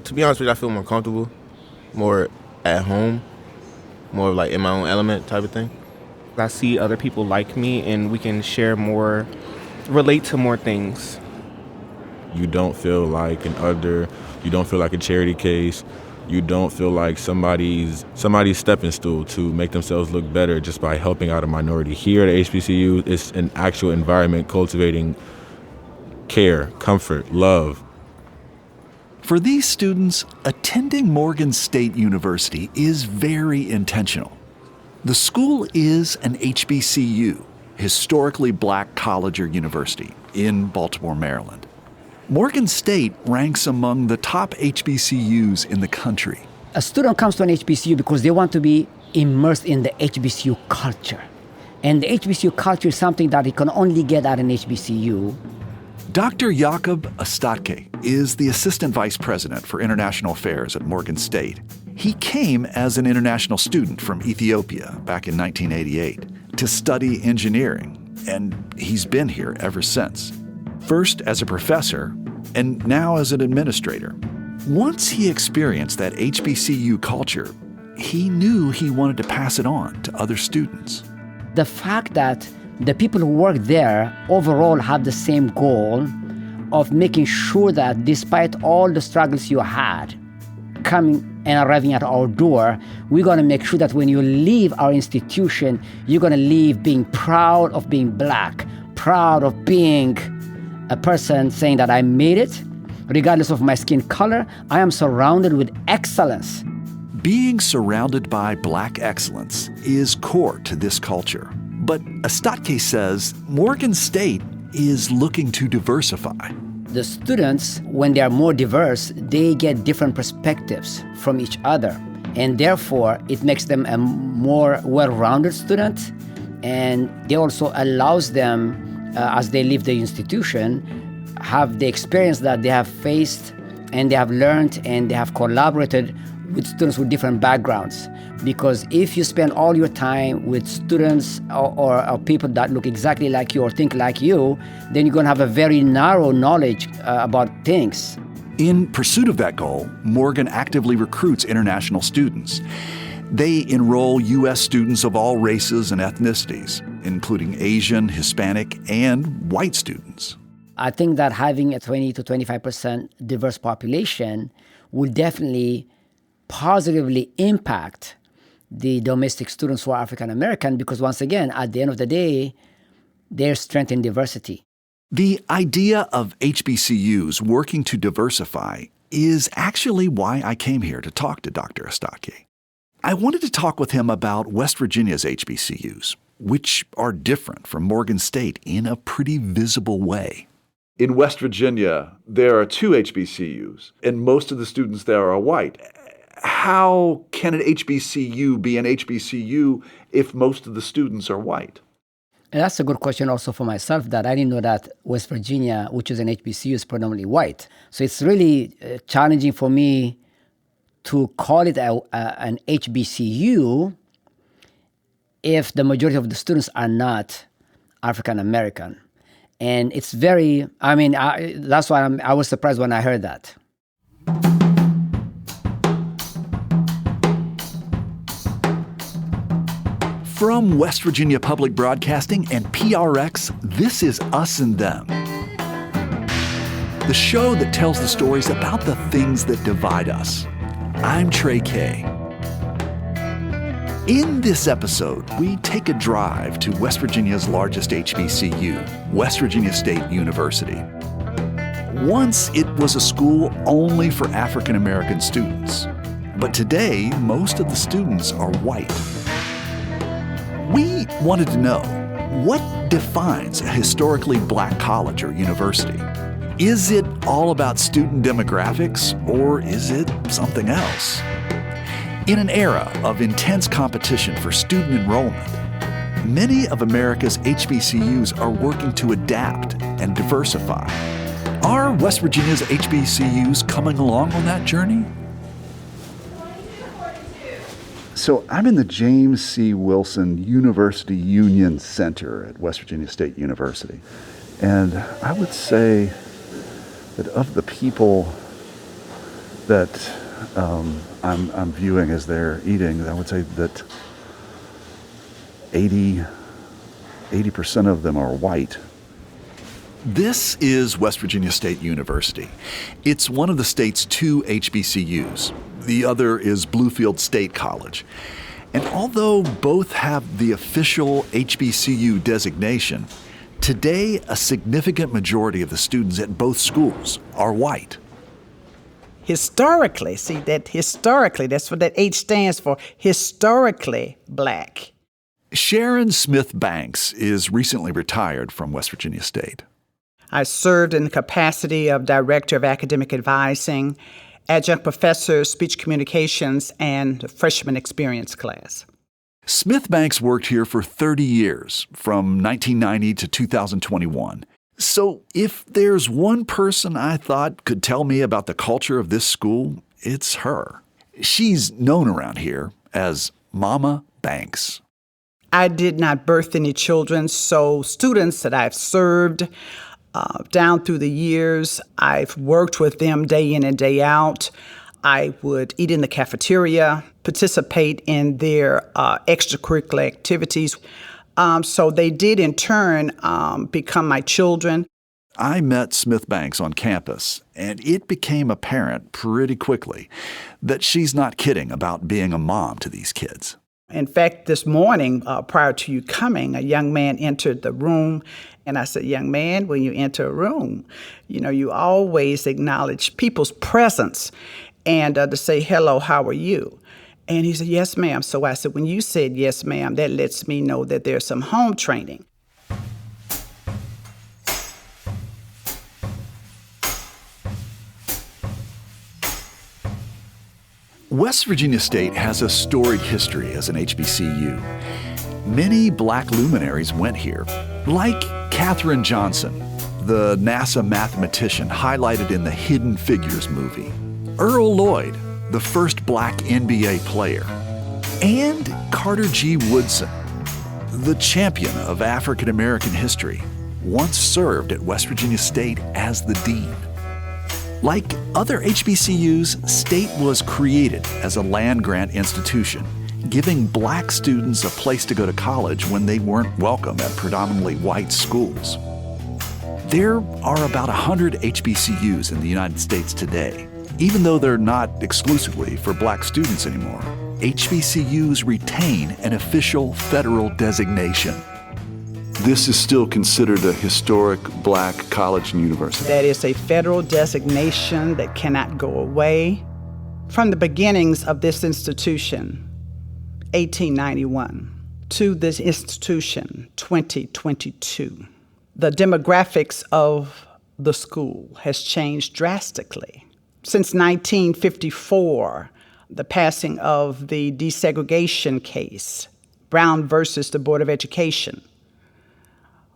To be honest with you, I feel more comfortable, more at home, more like in my own element type of thing. I see other people like me and we can share more, relate to more things. You don't feel like an other. You don't feel like a charity case. You don't feel like somebody's stepping stool to make themselves look better just by helping out a minority. Here at HBCU, it's an actual environment cultivating care, comfort, love. For these students, attending Morgan State University is very intentional. The school is an HBCU, historically black college or university, in Baltimore, Maryland. Morgan State ranks among the top HBCUs in the country. A student comes to an HBCU because they want to be immersed in the HBCU culture. And the HBCU culture is something that you can only get at an HBCU. Dr. Jakob Ostatke is the Assistant Vice President for International Affairs at Morgan State. He came as an international student from Ethiopia back in 1988 to study engineering, and he's been here ever since. First as a professor, and now as an administrator. Once he experienced that HBCU culture, he knew he wanted to pass it on to other students. The fact that the people who work there overall have the same goal of making sure that despite all the struggles you had coming and arriving at our door, we're going to make sure that when you leave our institution, you're going to leave being proud of being black, proud of being a person saying that I made it, regardless of my skin color. I am surrounded with excellence. Being surrounded by black excellence is core to this culture. But Ostatke says Morgan State is looking to diversify. The students, when they are more diverse, they get different perspectives from each other. And therefore, it makes them a more well-rounded student. And it also allows them, as they leave the institution, have the experience that they have faced and they have learned and they have collaborated with students with different backgrounds. Because if you spend all your time with students or people that look exactly like you or think like you, then you're going to have a very narrow knowledge about things. In pursuit of that goal, Morgan actively recruits international students. They enroll U.S. students of all races and ethnicities, including Asian, Hispanic, and white students. I think that having a 20 to 25% diverse population will definitely positively impact the domestic students who are African American, because once again, at the end of the day, there's strength in diversity. The idea of HBCUs working to diversify is actually why I came here to talk to Dr. Ostatke. I wanted to talk with him about West Virginia's HBCUs, which are different from Morgan State in a pretty visible way. In West Virginia, there are 2 HBCUs, and most of the students there are white. How can an HBCU be an HBCU if most of the students are white? And that's a good question also for myself, that I didn't know that West Virginia, which is an HBCU, is predominantly white. So it's really challenging for me to call it an HBCU if the majority of the students are not African American. And it's very, that's why I was surprised when I heard that. From West Virginia Public Broadcasting and PRX, this is Us and Them, the show that tells the stories about the things that divide us. I'm Trey Kay. In this episode, we take a drive to West Virginia's largest HBCU, West Virginia State University. Once it was a school only for African American students, but today most of the students are white. We wanted to know, what defines a historically black college or university? Is it all about student demographics, or is it something else? In an era of intense competition for student enrollment, many of America's HBCUs are working to adapt and diversify. Are West Virginia's HBCUs coming along on that journey? So I'm in the James C. Wilson University Union Center at West Virginia State University. And I would say that of the people that I'm viewing as they're eating, I would say that 80% of them are white. This is West Virginia State University. It's one of the state's 2 HBCUs. The other is Bluefield State College. And although both have the official HBCU designation, today a significant majority of the students at both schools are white. Historically, that's what that H stands for, historically black. Sharon Smith Banks is recently retired from West Virginia State. I served in the capacity of Director of Academic Advising, Adjunct Professor, Speech Communications, and Freshman Experience class. Smith Banks worked here for 30 years, from 1990 to 2021. So if there's one person I thought could tell me about the culture of this school, it's her. She's known around here as Mama Banks. I did not birth any children, so students that I've served down through the years, I've worked with them day in and day out. I would eat in the cafeteria, participate in their extracurricular activities. So they did, in turn, become my children. I met Smith Banks on campus, and it became apparent pretty quickly that she's not kidding about being a mom to these kids. In fact, this morning, prior to you coming, a young man entered the room, and I said, young man, when you enter a room, you always acknowledge people's presence and to say, hello, how are you? And he said, yes, ma'am. So I said, when you said yes, ma'am, that lets me know that there's some home training. West Virginia State has a storied history as an HBCU. Many black luminaries went here, like Katherine Johnson, the NASA mathematician highlighted in the Hidden Figures movie, Earl Lloyd, the first black NBA player, and Carter G. Woodson, the champion of African American history, once served at West Virginia State as the dean. Like other HBCUs, State was created as a land-grant institution, giving black students a place to go to college when they weren't welcome at predominantly white schools. There are about 100 HBCUs in the United States today. Even though they're not exclusively for black students anymore, HBCUs retain an official federal designation. This is still considered a historic black college and university. That is a federal designation that cannot go away. From the beginnings of this institution, 1891, to this institution, 2022, the demographics of the school has changed drastically. Since 1954, the passing of the desegregation case, Brown versus the Board of Education,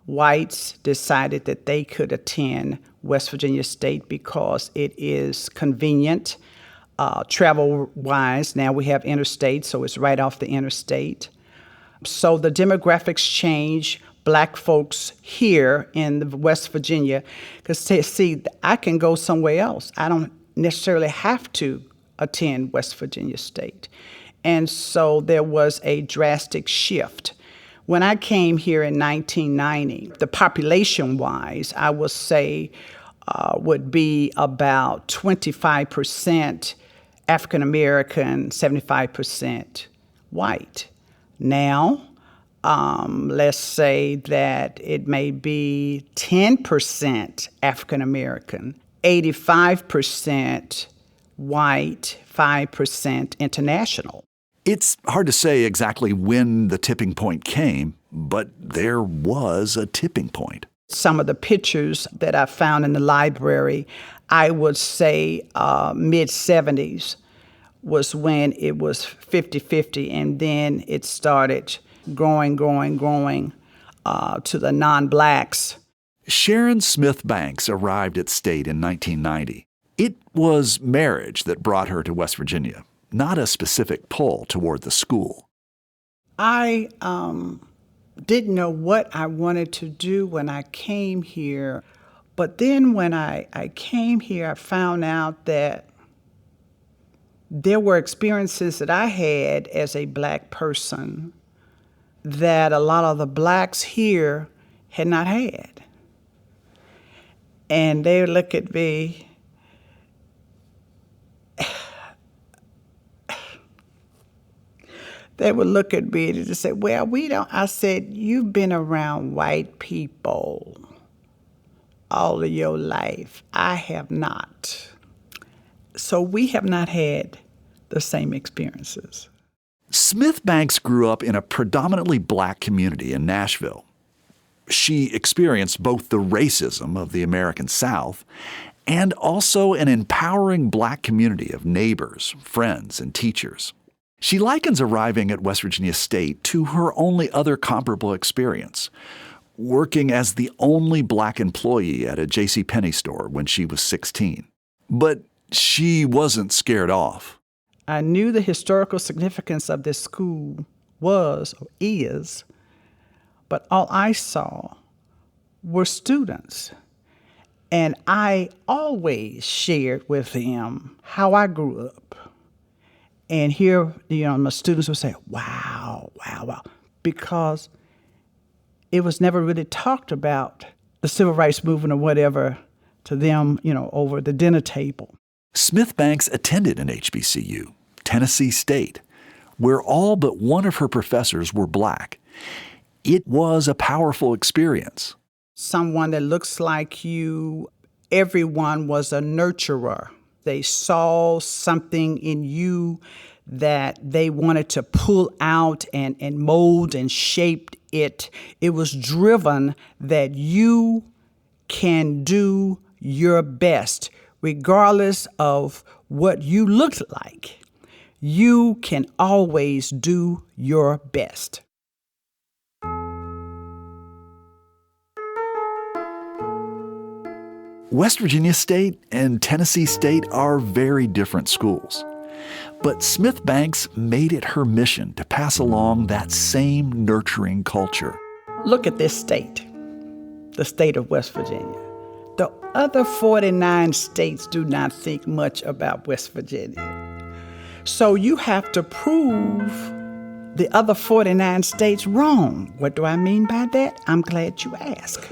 whites decided that they could attend West Virginia State because it is convenient, travel-wise. Now we have interstate, so it's right off the interstate. So the demographics change. Black folks here in West Virginia, because see, I can go somewhere else. I don't necessarily have to attend West Virginia State. And so there was a drastic shift. When I came here in 1990, the population-wise, I would say would be about 25% African-American, 75% white. Now, let's say that it may be 10% African-American, 85% white, 5% international. It's hard to say exactly when the tipping point came, but there was a tipping point. Some of the pictures that I found in the library, I would say mid-70s was when it was 50-50, and then it started growing to the non-blacks. Sharon Smith Banks arrived at State in 1990. It was marriage that brought her to West Virginia, not a specific pull toward the school. I didn't know what I wanted to do when I came here, but then when I came here, I found out that there were experiences that I had as a black person that a lot of the blacks here had not had. And they would look at me, and just say, well, we don't. I said, you've been around white people all of your life. I have not. So we have not had the same experiences. Smith Banks grew up in a predominantly black community in Nashville. She experienced both the racism of the American South and also an empowering black community of neighbors, friends, and teachers. She likens arriving at West Virginia State to her only other comparable experience, working as the only black employee at a JCPenney store when she was 16. But she wasn't scared off. I knew the historical significance of this school was or is, but all I saw were students. And I always shared with them how I grew up. And here, my students would say, wow, wow, wow, because it was never really talked about, the civil rights movement or whatever, to them, over the dinner table. Smith Banks attended an HBCU, Tennessee State, where all but one of her professors were black. It was a powerful experience. Someone that looks like you, everyone was a nurturer. They saw something in you that they wanted to pull out and mold and shape it. It was driven that you can do your best, regardless of what you looked like. You can always do your best. West Virginia State and Tennessee State are very different schools. But Smith Banks made it her mission to pass along that same nurturing culture. Look at this state, the state of West Virginia. The other 49 states do not think much about West Virginia. So you have to prove the other 49 states wrong. What do I mean by that? I'm glad you asked.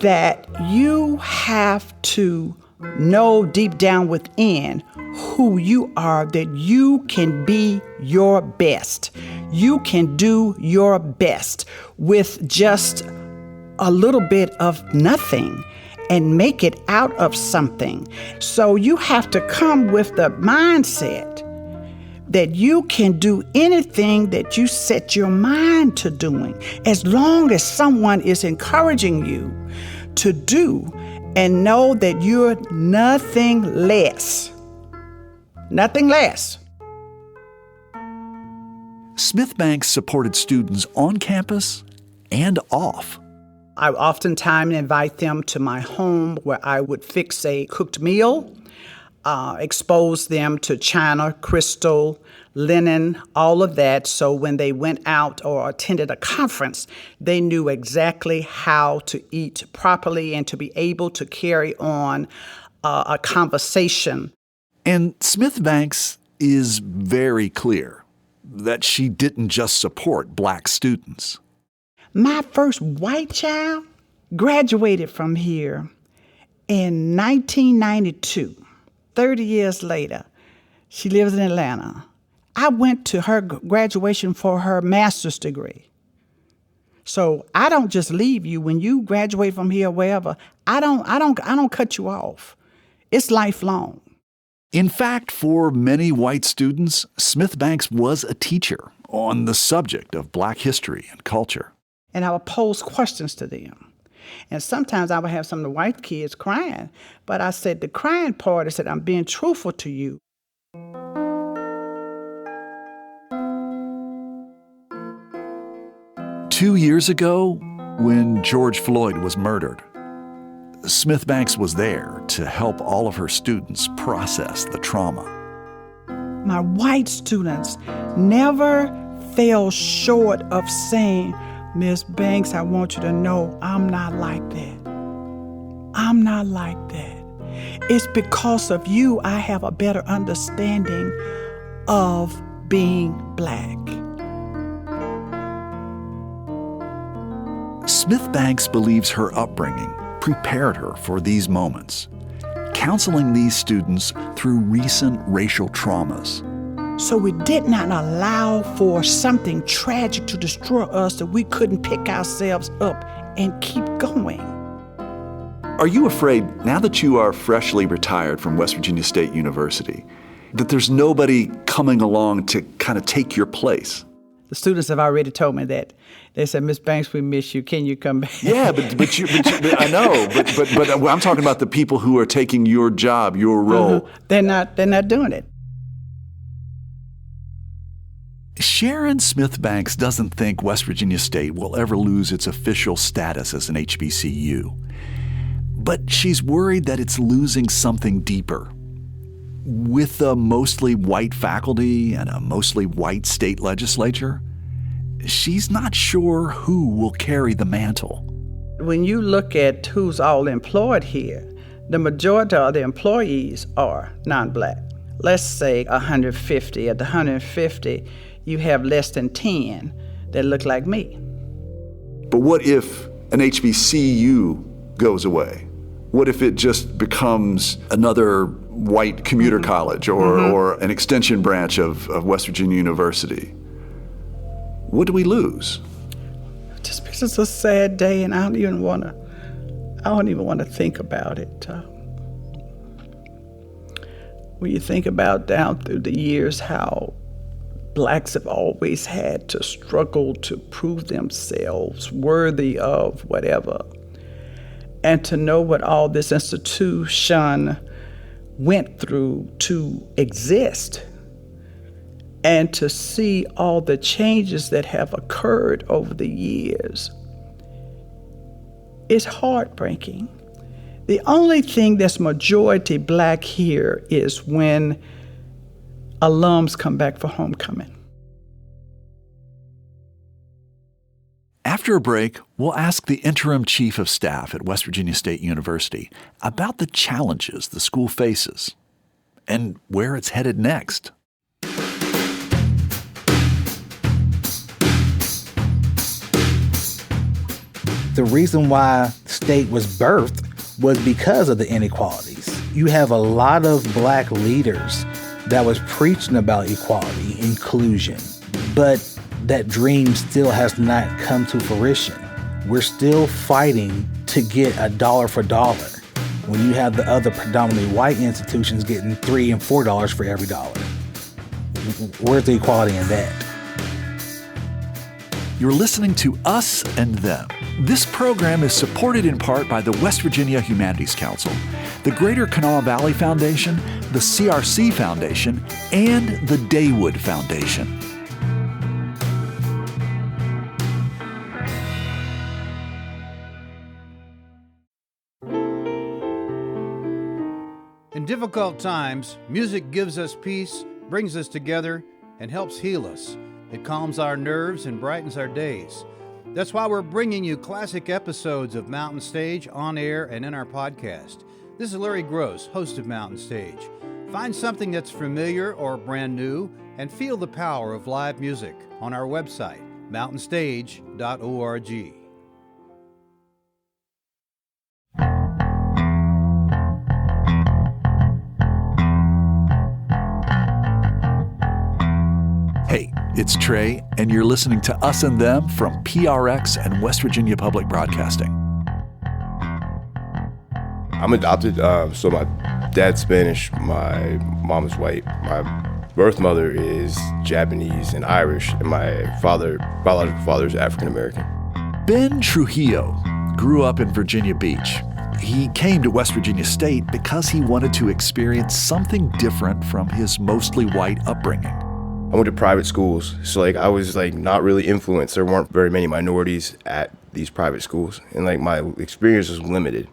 That you have to know deep down within who you are, that you can be your best. You can do your best with just a little bit of nothing and make it out of something. So you have to come with the mindset that you can do anything that you set your mind to doing, as long as someone is encouraging you to do, and know that you're nothing less. Nothing less. Smith Banks supported students on campus and off. I oftentimes invite them to my home where I would fix a cooked meal, expose them to china, crystal, linen, all of that. So when they went out or attended a conference, they knew exactly how to eat properly and to be able to carry on a conversation. And Smith Banks is very clear that she didn't just support black students. My first white child graduated from here in 1992. 30 years later, she lives in Atlanta. I went to her graduation for her master's degree. So I don't just leave you when you graduate from here, wherever. I don't cut you off. It's lifelong. In fact, for many white students, Smith Banks was a teacher on the subject of black history and culture. And I would pose questions to them. And sometimes I would have some of the white kids crying. But I said, the crying part is that I'm being truthful to you. Two years ago, when George Floyd was murdered, Smith Banks was there to help all of her students process the trauma. My white students never fell short of saying, Miss Banks, I want you to know I'm not like that. I'm not like that. It's because of you I have a better understanding of being black. Smith Banks believes her upbringing prepared her for these moments, counseling these students through recent racial traumas. So we did not allow for something tragic to destroy us that we couldn't pick ourselves up and keep going. Are you afraid, now that you are freshly retired from West Virginia State University, that there's nobody coming along to kind of take your place? The students have already told me that. They said, Miss Banks, we miss you. Can you come back? Yeah, but I know. But I'm talking about the people who are taking your job, your role. They're not doing it. Sharon Smith Banks doesn't think West Virginia State will ever lose its official status as an HBCU. But she's worried that it's losing something deeper. With a mostly white faculty and a mostly white state legislature, she's not sure who will carry the mantle. When you look at who's all employed here, the majority of the employees are non-black. Let's say 150. At the 150, you have less than 10 that look like me. But what if an HBCU goes away? What if it just becomes another white commuter college or an extension branch of West Virginia University? What do we lose? Just because it's a sad day, and I don't even want to think about it. When you think about down through the years how blacks have always had to struggle to prove themselves worthy of whatever, and to know what all this institution went through to exist, and to see all the changes that have occurred over the years, it's heartbreaking. The only thing that's majority black here is when alums come back for homecoming. After a break, we'll ask the interim chief of staff at West Virginia State University about the challenges the school faces and where it's headed next. The reason why state was birthed was because of the inequalities. You have a lot of black leaders that was preaching about equality, inclusion, but that dream still has not come to fruition. We're still fighting to get a dollar for dollar when you have the other predominantly white institutions getting $3 and $4 for every dollar. Where's the equality in that? You're listening to Us and Them. This program is supported in part by the West Virginia Humanities Council, the Greater Kanawha Valley Foundation, the CRC Foundation, and the Daywood Foundation. In difficult times, music gives us peace, brings us together, and helps heal us. It calms our nerves and brightens our days. That's why we're bringing you classic episodes of Mountain Stage on air and in our podcast. This is Larry Gross, host of Mountain Stage. Find something that's familiar or brand new and feel the power of live music on our website, mountainstage.org. Hey, it's Trey, and you're listening to Us and Them from PRX and West Virginia Public Broadcasting. I'm adopted, so my dad's Spanish, my mom is white, my birth mother is Japanese and Irish, and my biological father is African American. Ben Trujillo grew up in Virginia Beach. He came to West Virginia State because he wanted to experience something different from his mostly white upbringing. I went to private schools, so I was not really influenced. There weren't very many minorities at these private schools, and my experience was limited.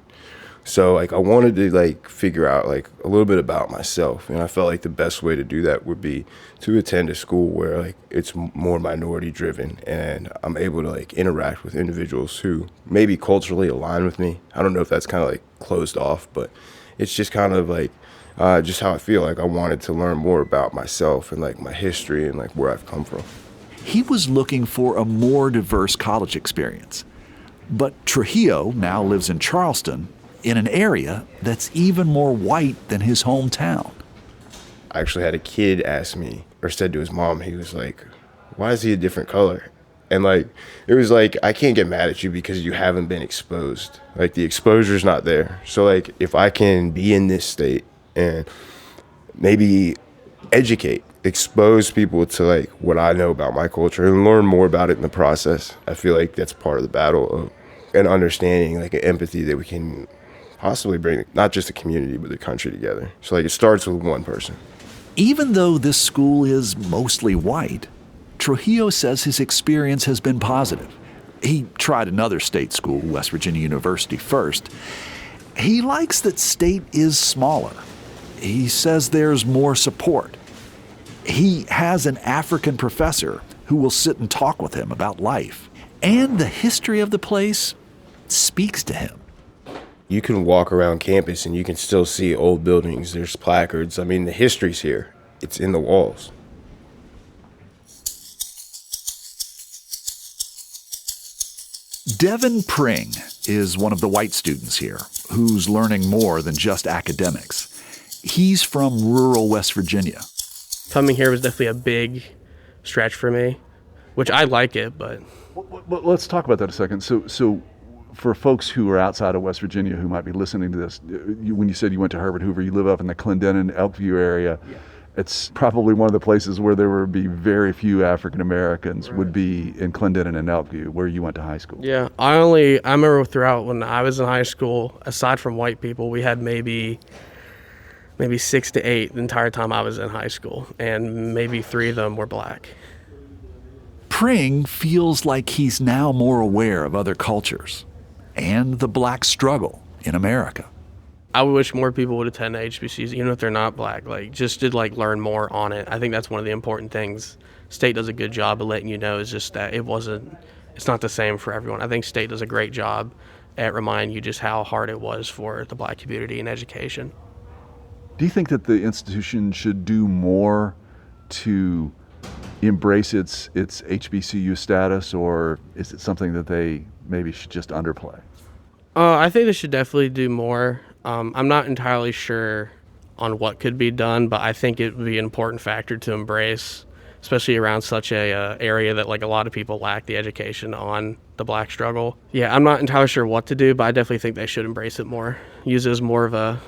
So I wanted to figure out a little bit about myself, and I felt like the best way to do that would be to attend a school where it's more minority driven, and I'm able to interact with individuals who maybe culturally align with me. I don't know if that's kind of closed off, but it's just kind of like just how I feel. Like I wanted to learn more about myself and like my history and like where I've come from. He was looking for a more diverse college experience. But Trujillo now lives in Charleston, in an area that's even more white than his hometown. I actually had a kid ask me, or said to his mom, he was like, why is he a different color? And like, it was like, I can't get mad at you because you haven't been exposed. Like the exposure's not there. So like, if I can be in this state and maybe educate, expose people to like what I know about my culture and learn more about it in the process, I feel like that's part of the battle of an understanding, like an empathy that we can possibly bring not just the community but the country together. So like it starts with one person. Even though this school is mostly white, Trujillo says his experience has been positive. He tried another state school, West Virginia University, first. He likes that state is smaller. He says there's more support. He has an African professor who will sit and talk with him about life. And the history of the place speaks to him. You can walk around campus and you can still see old buildings. There's placards. I mean, the history's here. It's in the walls. Devin Pring is one of the white students here who's learning more than just academics. He's from rural West Virginia. Coming here was definitely a big stretch for me, which I like it, but... Well, let's talk about that a second. So for folks who are outside of West Virginia who might be listening to this, when you said you went to Herbert Hoover, you live up in the Clendenin, Elkview area. Yeah. It's probably one of the places where there would be very few African Americans would be in Clendenin and Elkview, where you went to high school. Yeah, I remember throughout when I was in high school, aside from white people, we had maybe 6 to 8 the entire time I was in high school, and maybe 3 of them were black. Pring feels like he's now more aware of other cultures and the black struggle in America. I wish more people would attend HBCUs, even if they're not black, just to learn more on it. I think that's one of the important things. State does a good job of letting you know is just that it's not the same for everyone. I think State does a great job at reminding you just how hard it was for the black community in education. Do you think that the institution should do more to embrace its HBCU status, or is it something that they maybe should just underplay? I think they should definitely do more. I'm not entirely sure on what could be done, but I think it would be an important factor to embrace, especially around such a area that a lot of people lack the education on the black struggle. Yeah, I'm not entirely sure what to do, but I definitely think they should embrace it more. Use it as more of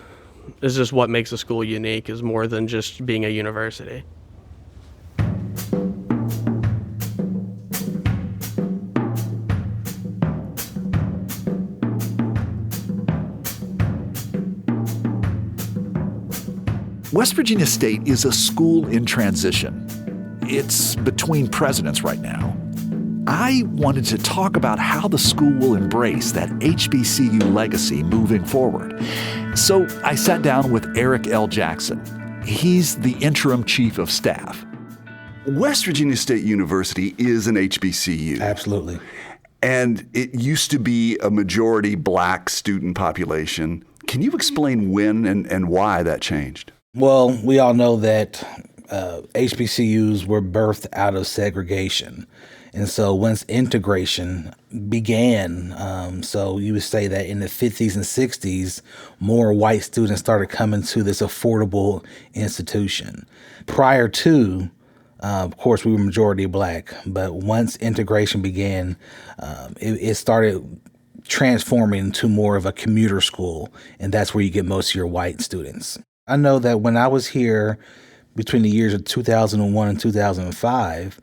it's just what makes a school unique, is more than just being a university. West Virginia State is a school in transition. It's between presidents right now. I wanted to talk about how the school will embrace that HBCU legacy moving forward. So I sat down with Eric L. Jackson. He's the interim chief of staff. West Virginia State University is an HBCU. Absolutely. And it used to be a majority black student population. Can you explain when and why that changed? Well, we all know that HBCUs were birthed out of segregation. And so once integration began, so you would say that in the 50s and 60s, more white students started coming to this affordable institution. Prior to, of course, we were majority black, but once integration began, it started transforming into more of a commuter school, and that's where you get most of your white students. I know that when I was here between the years of 2001 and 2005,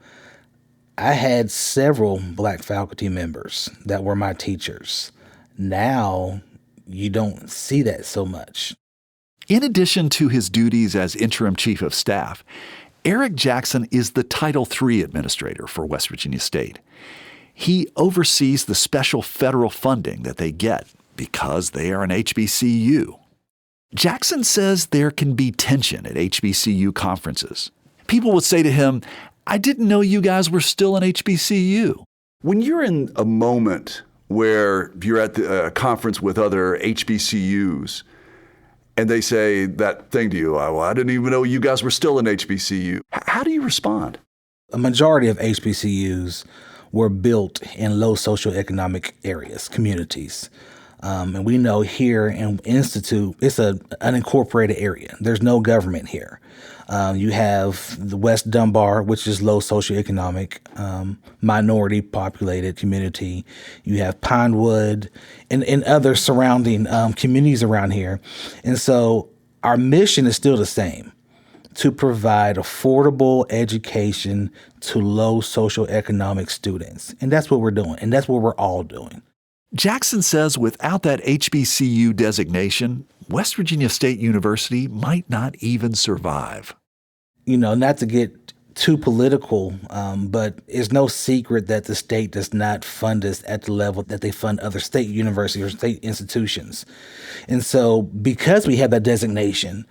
I had several black faculty members that were my teachers. Now, you don't see that so much. In addition to his duties as interim chief of staff, Eric Jackson is the Title III administrator for West Virginia State. He oversees the special federal funding that they get because they are an HBCU. Jackson says there can be tension at HBCU conferences. People would say to him, "I didn't know you guys were still an HBCU." When you're in a moment where you're at a conference with other HBCUs, and they say that thing to you, well, I didn't even know you guys were still an HBCU. How do you respond? A majority of HBCUs were built in low socioeconomic areas, communities. And we know here in Institute, it's an unincorporated area. There's no government here. You have the West Dunbar, which is low socioeconomic, minority populated community. You have Pinewood and other surrounding communities around here. And so our mission is still the same, to provide affordable education to low socioeconomic students. And that's what we're doing. And that's what we're all doing. Jackson says without that HBCU designation, West Virginia State University might not even survive. You know, not to get too political, but it's no secret that the state does not fund us at the level that they fund other state universities or state institutions. And so because we have that designation,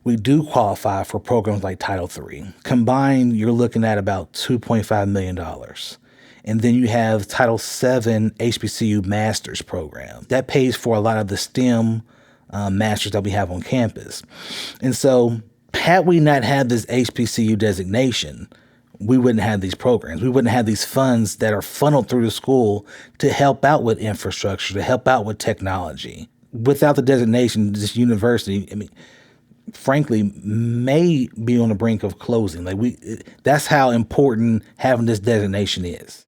we do qualify for programs like Title III. Combined, you're looking at about $2.5 million. And then you have Title VII HBCU Master's Program. That pays for a lot of the STEM masters that we have on campus. And so had we not had this HBCU designation, we wouldn't have these programs. We wouldn't have these funds that are funneled through the school to help out with infrastructure, to help out with technology. Without the designation, this university, frankly, may be on the brink of closing. That's how important having this designation is.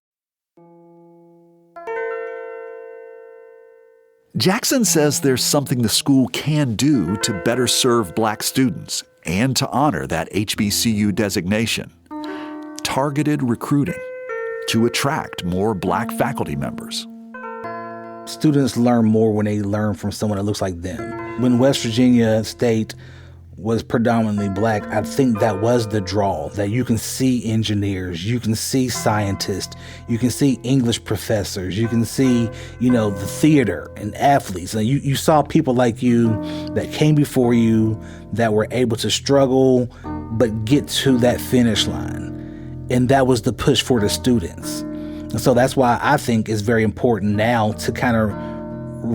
Jackson says there's something the school can do to better serve Black students and to honor that HBCU designation. Targeted recruiting to attract more Black faculty members. Students learn more when they learn from someone that looks like them. When West Virginia State was predominantly Black, I think that was the draw, that you can see engineers, you can see scientists, you can see English professors, you can see, the theater and athletes. And you saw people like you that came before you that were able to struggle but get to that finish line. And that was the push for the students. And so that's why I think it's very important now to kind of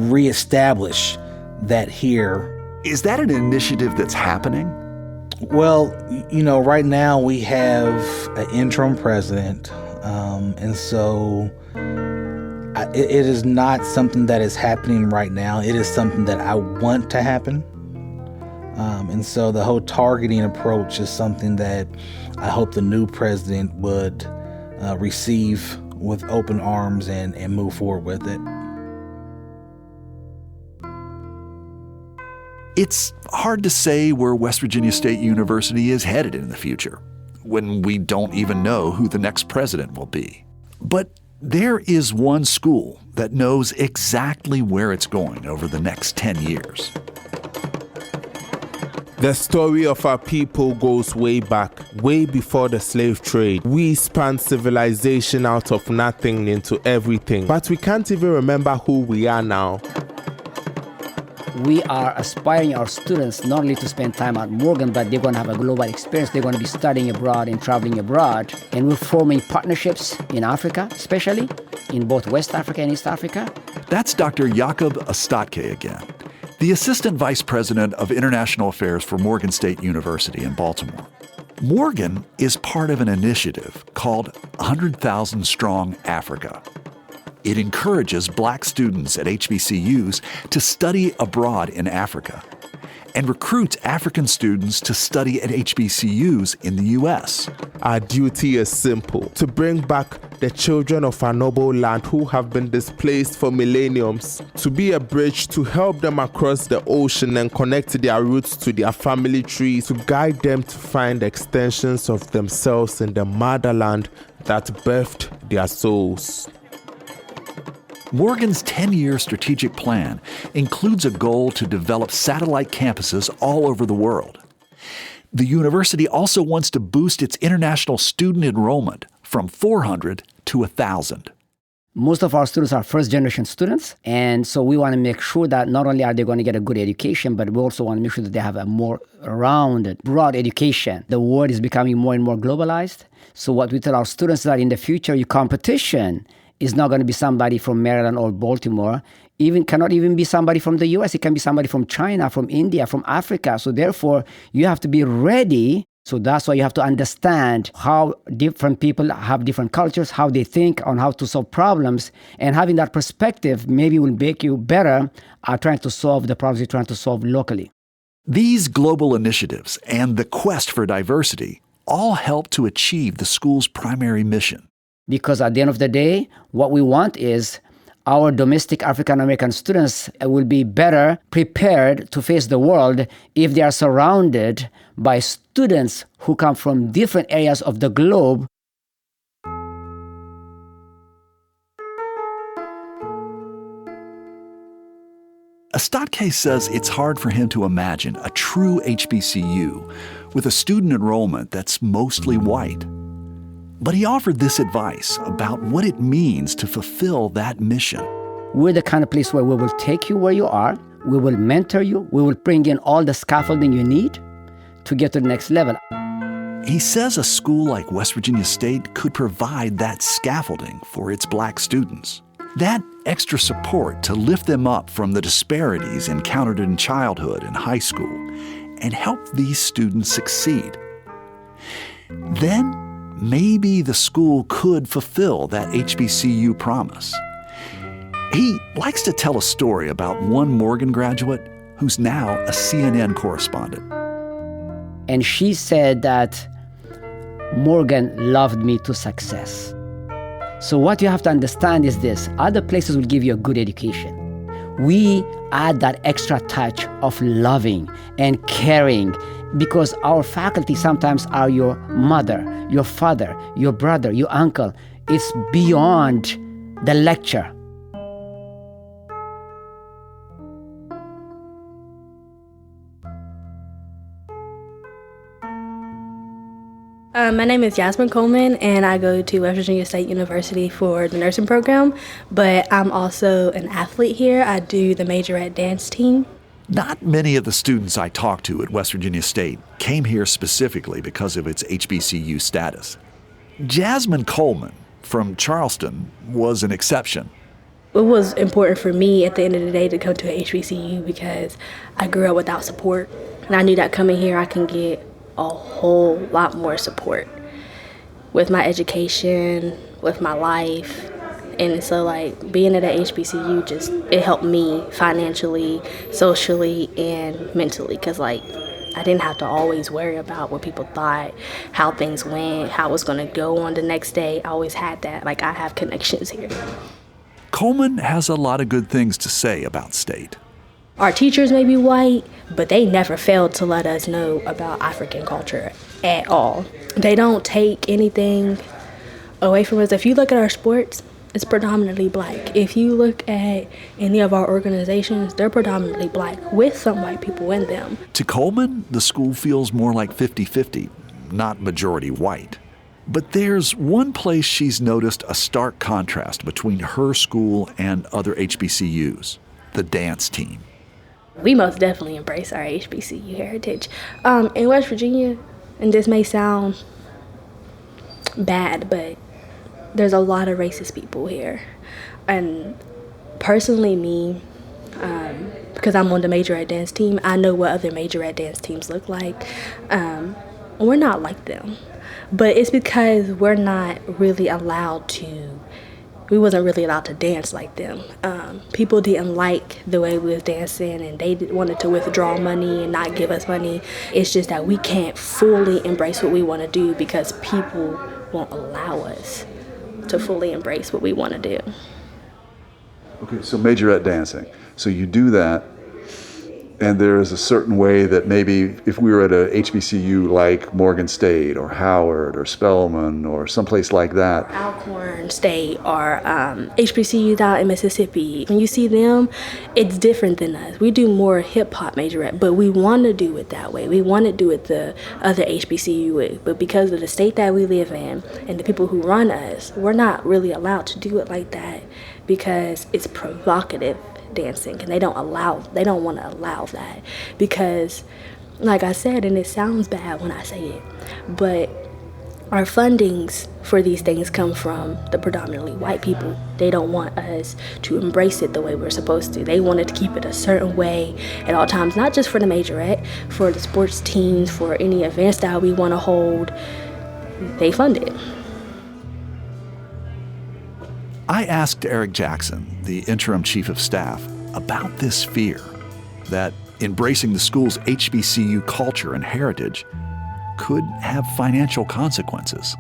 reestablish that here. Is that an initiative that's happening? Well, right now we have an interim president, and so it is not something that is happening right now. It is something that I want to happen. And so the whole targeting approach is something that I hope the new president would receive with open arms and move forward with it. It's hard to say where West Virginia State University is headed in the future, when we don't even know who the next president will be. But there is one school that knows exactly where it's going over the next 10 years. The story of our people goes way back, way before the slave trade. We spanned civilization out of nothing into everything, but we can't even remember who we are now. We are aspiring our students not only to spend time at Morgan, but they're going to have a global experience. They're going to be studying abroad and traveling abroad. And we're forming partnerships in Africa, especially in both West Africa and East Africa. That's Dr. Jakob Ostatke again, the Assistant Vice President of International Affairs for Morgan State University in Baltimore. Morgan is part of an initiative called 100,000 Strong Africa. It encourages Black students at HBCUs to study abroad in Africa and recruits African students to study at HBCUs in the U.S. Our duty is simple: to bring back the children of our noble land who have been displaced for millenniums, to be a bridge to help them across the ocean and connect their roots to their family trees, to guide them to find extensions of themselves in the motherland that birthed their souls. Morgan's 10-year strategic plan includes a goal to develop satellite campuses all over the world. The university also wants to boost its international student enrollment from 400 to 1,000. Most of our students are first-generation students, and so we want to make sure that not only are they going to get a good education, but we also want to make sure that they have a more rounded, broad education. The world is becoming more and more globalized, so what we tell our students is that in the future, your competition is not going to be somebody from Maryland or Baltimore. even cannot even be somebody from the US. It can be somebody from China, from India, from Africa. So therefore, you have to be ready. So that's why you have to understand how different people have different cultures, how they think on how to solve problems. And having that perspective maybe will make you better at trying to solve the problems you're trying to solve locally. These global initiatives and the quest for diversity all help to achieve the school's primary mission. Because at the end of the day, what we want is our domestic African American students will be better prepared to face the world if they are surrounded by students who come from different areas of the globe. Estatke says it's hard for him to imagine a true HBCU with a student enrollment that's mostly white. But he offered this advice about what it means to fulfill that mission. We're the kind of place where we will take you where you are, we will mentor you, we will bring in all the scaffolding you need to get to the next level. He says a school like West Virginia State could provide that scaffolding for its black students. That extra support to lift them up from the disparities encountered in childhood and high school and help these students succeed. Then maybe the school could fulfill that HBCU promise. He likes to tell a story about one Morgan graduate who's now a CNN correspondent. And she said that Morgan loved me to success. So what you have to understand is this: other places will give you a good education. We add that extra touch of loving and caring because our faculty sometimes are your mother, your father, your brother, your uncle. It's beyond the lecture. My name is Jasmine Coleman, and I go to West Virginia State University for the nursing program, but I'm also an athlete here. I do the majorette dance team. Not many of the students I talked to at West Virginia State came here specifically because of its HBCU status. Jasmine Coleman from Charleston was an exception. It was important for me at the end of the day to come to a HBCU because I grew up without support, and I knew that coming here I can get a whole lot more support with my education, with my life. And so like being at a HBCU it helped me financially, socially, and mentally, because like I didn't have to always worry about what people thought, how things went, how it was going to go on the next day. I always had that. Like I have connections here. Coleman has a lot of good things to say about State. Our teachers may be white, but they never failed to let us know about African culture at all. They don't take anything away from us. If you look at our sports, it's predominantly black. If you look at any of our organizations, they're predominantly black with some white people in them. To Coleman, the school feels more like 50-50, not majority white. But there's one place she's noticed a stark contrast between her school and other HBCUs, the dance team. We most definitely embrace our HBCU heritage. In West Virginia, and this may sound bad, but there's a lot of racist people here. And personally me, because I'm on the majorette dance team, I know what other majorette dance teams look like. We're not like them. But it's because we wasn't really allowed to dance like them. People didn't like the way we was dancing, and they wanted to withdraw money and not give us money. It's just that we can't fully embrace what we want to do because people won't allow us to fully embrace what we want to do. Okay, so majorette dancing. So you do that, and there is a certain way that maybe if we were at a HBCU like Morgan State or Howard or Spelman or someplace like that. Alcorn State or HBCUs out in Mississippi, when you see them, it's different than us. We do more hip-hop majorette, but we want to do it that way. We want to do it the other HBCU way, but because of the state that we live in and the people who run us, we're not really allowed to do it like that because it's provocative dancing, and they don't want to allow that because, like I said, and it sounds bad when I say it, but our fundings for these things come from the predominantly white people. They don't want us to embrace it the way we're supposed to. They wanted to keep it a certain way at all times, not just for the majorette, for the sports teams, for any events that we want to hold. They fund it. I asked Eric Jackson, the interim chief of staff, about this fear that embracing the school's HBCU culture and heritage could have financial consequences.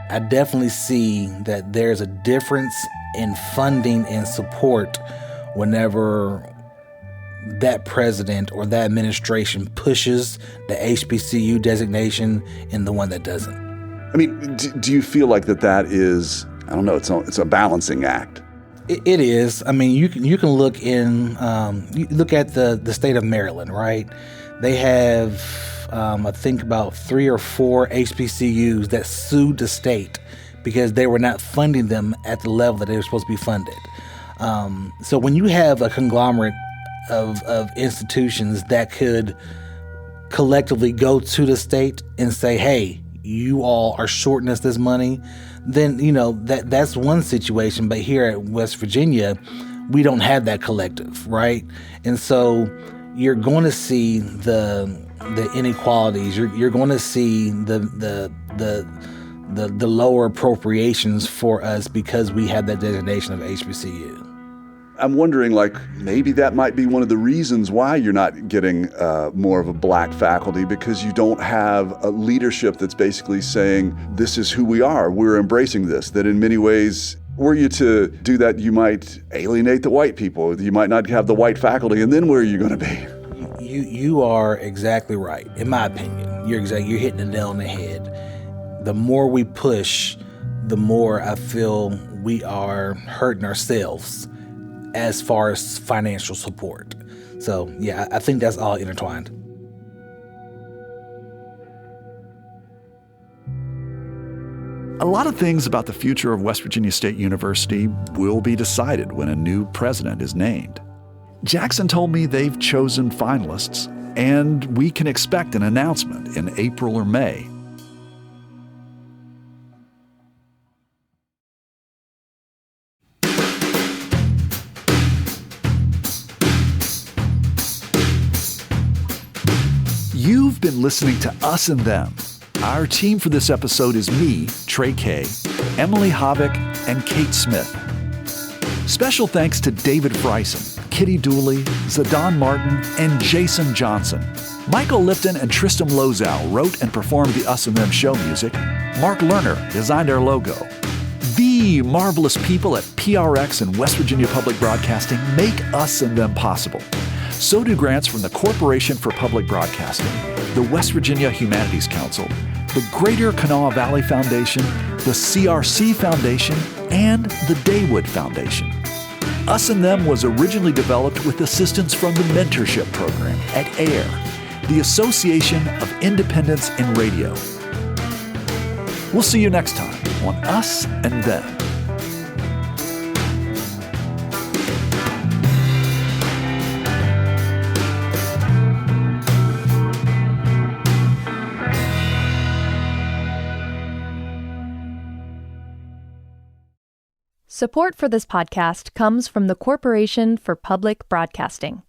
I definitely see that there's a difference in funding and support whenever that president or that administration pushes the HBCU designation and the one that doesn't. I mean, do you feel like that is, I don't know, it's a balancing act? It is. I mean, you can look in, you look at the state of Maryland, right? They have, I think about 3 or 4 HBCUs that sued the state because they were not funding them at the level that they were supposed to be funded. So when you have a conglomerate of institutions that could collectively go to the state and say, hey, you all are shorting us this money, then, that's one situation. But here at West Virginia, we don't have that collective, right? And so you're going to see the inequalities. You're going to see the lower appropriations for us because we have that designation of HBCU. I'm wondering, maybe that might be one of the reasons why you're not getting more of a black faculty, because you don't have a leadership that's basically saying, this is who we are, we're embracing this, that in many ways, were you to do that, you might alienate the white people, you might not have the white faculty, and then where are you going to be? You are exactly right, in my opinion. You're hitting the nail on the head. The more we push, the more I feel we are hurting ourselves as far as financial support. So, yeah, I think that's all intertwined. A lot of things about the future of West Virginia State University will be decided when a new president is named. Jackson told me they've chosen finalists, and we can expect an announcement in April or May. You've been listening to Us and Them. Our team for this episode is me, Trey Kay, Emily Havik, and Kate Smith. Special thanks to David Bryson, Kitty Dooley, Zidane Martin, and Jason Johnson. Michael Lipton and Tristan Lozow wrote and performed the Us and Them show music. Mark Lerner designed our logo. The marvelous people at PRX and West Virginia Public Broadcasting make Us and Them possible. So do grants from the Corporation for Public Broadcasting, the West Virginia Humanities Council, the Greater Kanawha Valley Foundation, the CRC Foundation, and the Daywood Foundation. Us and Them was originally developed with assistance from the Mentorship Program at AIR, the Association of Independents in Radio. We'll see you next time on Us and Them. Support for this podcast comes from the Corporation for Public Broadcasting.